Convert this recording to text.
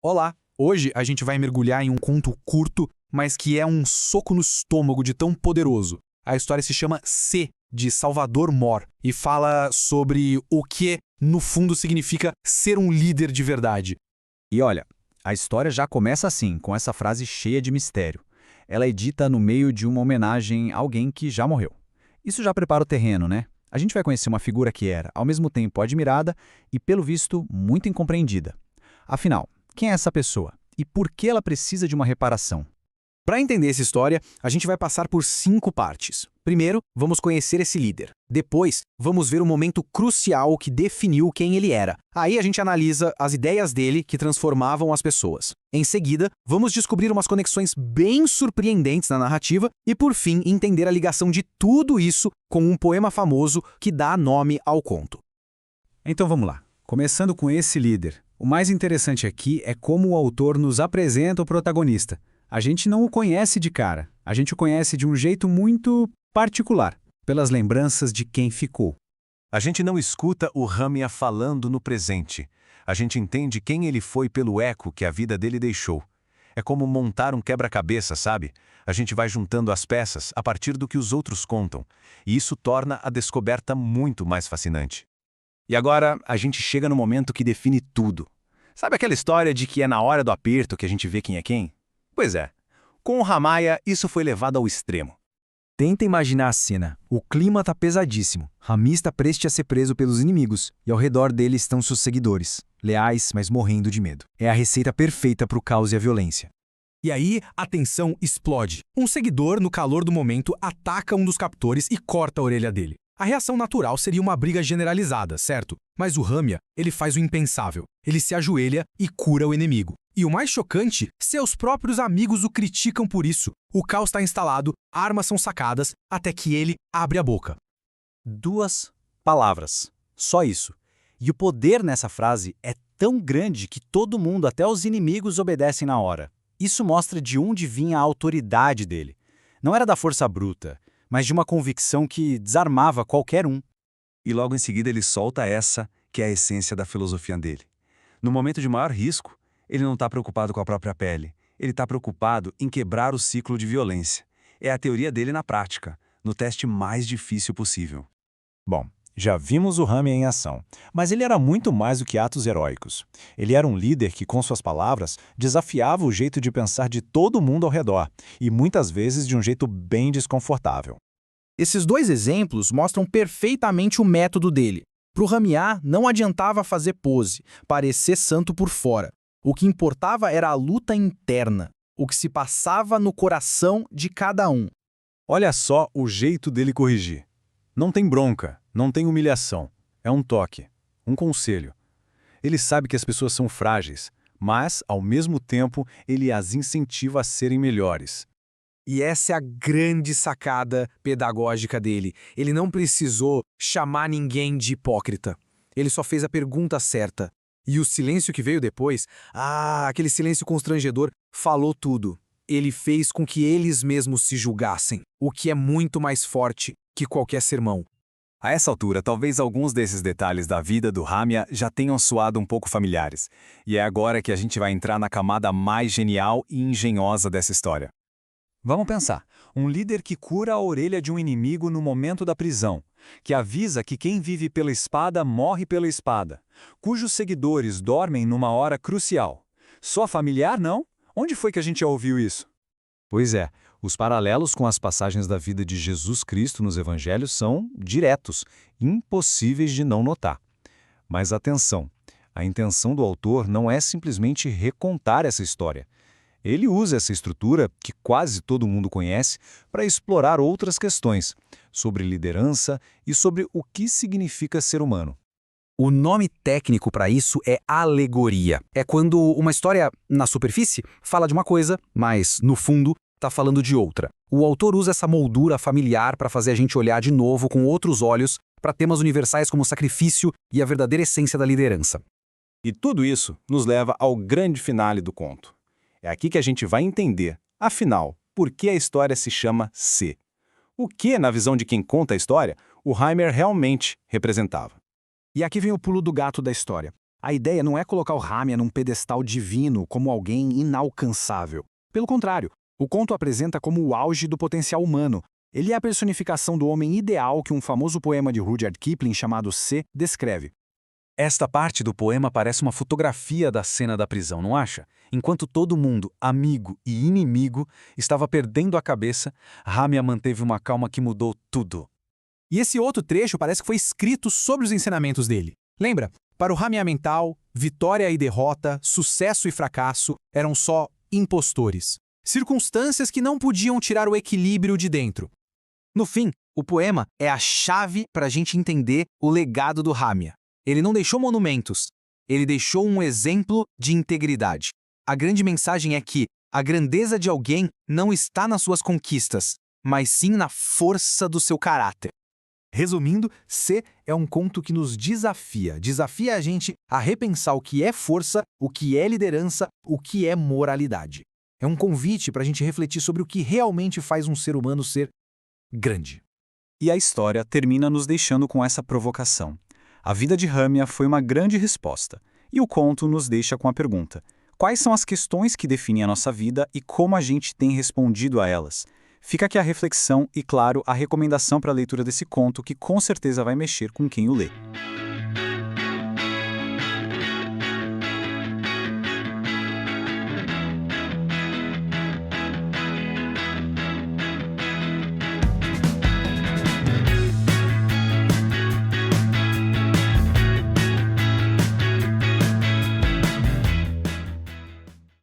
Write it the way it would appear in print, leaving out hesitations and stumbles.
Olá! Hoje a gente vai mergulhar em um conto curto, mas que é um soco no estômago de tão poderoso. A história se chama C, de Salvador Mor, e fala sobre o que, no fundo, significa ser um líder de verdade. E olha, a história já começa assim, com essa frase cheia de mistério. Ela é dita no meio de uma homenagem a alguém que já morreu. Isso já prepara o terreno, né? A gente vai conhecer uma figura que era, ao mesmo tempo, admirada e, pelo visto, muito incompreendida. Afinal, quem é essa pessoa? E por que ela precisa de uma reparação? Para entender essa história, a gente vai passar por 5 partes. Primeiro, vamos conhecer esse líder. Depois, vamos ver o momento crucial que definiu quem ele era. Aí a gente analisa as ideias dele que transformavam as pessoas. Em seguida, vamos descobrir umas conexões bem surpreendentes na narrativa e, por fim, entender a ligação de tudo isso com um poema famoso que dá nome ao conto. Então vamos lá. Começando com esse líder. O mais interessante aqui é como o autor nos apresenta o protagonista. A gente não o conhece de cara, a gente o conhece de um jeito muito particular, pelas lembranças de quem ficou. A gente não escuta o Ramya falando no presente. A gente entende quem ele foi pelo eco que a vida dele deixou. É como montar um quebra-cabeça, sabe? A gente vai juntando as peças a partir do que os outros contam, e isso torna a descoberta muito mais fascinante. E agora a gente chega no momento que define tudo. Sabe aquela história de que é na hora do aperto que a gente vê quem é quem? Pois é, com o Ramaya isso foi levado ao extremo. Tenta imaginar a cena. O clima tá pesadíssimo. Rami está prestes a ser preso pelos inimigos, e ao redor dele estão seus seguidores, leais, mas morrendo de medo. É a receita perfeita para o caos e a violência. E aí, a tensão explode. Um seguidor, no calor do momento, ataca um dos captores e corta a orelha dele. A reação natural seria uma briga generalizada, certo? Mas o Ramya, ele faz o impensável. Ele se ajoelha e cura o inimigo. E o mais chocante, seus próprios amigos o criticam por isso. O caos está instalado, armas são sacadas, até que ele abre a boca. 2 palavras. Só isso. E o poder nessa frase é tão grande que todo mundo, até os inimigos, obedecem na hora. Isso mostra de onde vinha a autoridade dele. Não era da força bruta, mas de uma convicção que desarmava qualquer um. E logo em seguida ele solta essa, que é a essência da filosofia dele. No momento de maior risco, ele não está preocupado com a própria pele. Ele está preocupado em quebrar o ciclo de violência. É a teoria dele na prática, no teste mais difícil possível. Bom, já vimos o Ramya em ação, mas ele era muito mais do que atos heróicos. Ele era um líder que, com suas palavras, desafiava o jeito de pensar de todo mundo ao redor, e muitas vezes de um jeito bem desconfortável. Esses 2 exemplos mostram perfeitamente o método dele. Para o Ramya, não adiantava fazer pose, parecer santo por fora. O que importava era a luta interna, o que se passava no coração de cada um. Olha só o jeito dele corrigir. Não tem bronca, não tem humilhação. É um toque, um conselho. Ele sabe que as pessoas são frágeis, mas, ao mesmo tempo, ele as incentiva a serem melhores. E essa é a grande sacada pedagógica dele. Ele não precisou chamar ninguém de hipócrita. Ele só fez a pergunta certa. E o silêncio que veio depois, aquele silêncio constrangedor, falou tudo. Ele fez com que eles mesmos se julgassem, o que é muito mais forte que qualquer sermão. A essa altura, talvez alguns desses detalhes da vida do Ramya já tenham soado um pouco familiares. E é agora que a gente vai entrar na camada mais genial e engenhosa dessa história. Vamos pensar. Um líder que cura a orelha de um inimigo no momento da prisão, que avisa que quem vive pela espada morre pela espada, cujos seguidores dormem numa hora crucial. Só familiar, não? Onde foi que a gente já ouviu isso? Pois é, os paralelos com as passagens da vida de Jesus Cristo nos evangelhos são diretos, impossíveis de não notar. Mas atenção, a intenção do autor não é simplesmente recontar essa história. Ele usa essa estrutura, que quase todo mundo conhece, para explorar outras questões, sobre liderança e sobre o que significa ser humano. O nome técnico para isso é alegoria. É quando uma história, na superfície, fala de uma coisa, mas, no fundo, está falando de outra. O autor usa essa moldura familiar para fazer a gente olhar de novo com outros olhos para temas universais como o sacrifício e a verdadeira essência da liderança. E tudo isso nos leva ao grande finale do conto. É aqui que a gente vai entender, afinal, por que a história se chama C. O que, na visão de quem conta a história, o Heimer realmente representava. E aqui vem o pulo do gato da história. A ideia não é colocar o Ramya num pedestal divino como alguém inalcançável. Pelo contrário, o conto apresenta como o auge do potencial humano. Ele é a personificação do homem ideal que um famoso poema de Rudyard Kipling chamado C descreve. Esta parte do poema parece uma fotografia da cena da prisão, não acha? Enquanto todo mundo, amigo e inimigo, estava perdendo a cabeça, Ramya manteve uma calma que mudou tudo. E esse outro trecho parece que foi escrito sobre os ensinamentos dele. Lembra? Para o Ramya mental, vitória e derrota, sucesso e fracasso eram só impostores. Circunstâncias que não podiam tirar o equilíbrio de dentro. No fim, o poema é a chave para a gente entender o legado do Ramya. Ele não deixou monumentos, ele deixou um exemplo de integridade. A grande mensagem é que a grandeza de alguém não está nas suas conquistas, mas sim na força do seu caráter. Resumindo, C é um conto que nos desafia a gente a repensar o que é força, o que é liderança, o que é moralidade. É um convite para a gente refletir sobre o que realmente faz um ser humano ser grande. E a história termina nos deixando com essa provocação. A vida de Ramya foi uma grande resposta, e o conto nos deixa com a pergunta: quais são as questões que definem a nossa vida e como a gente tem respondido a elas? Fica aqui a reflexão e, claro, a recomendação para a leitura desse conto que com certeza vai mexer com quem o lê.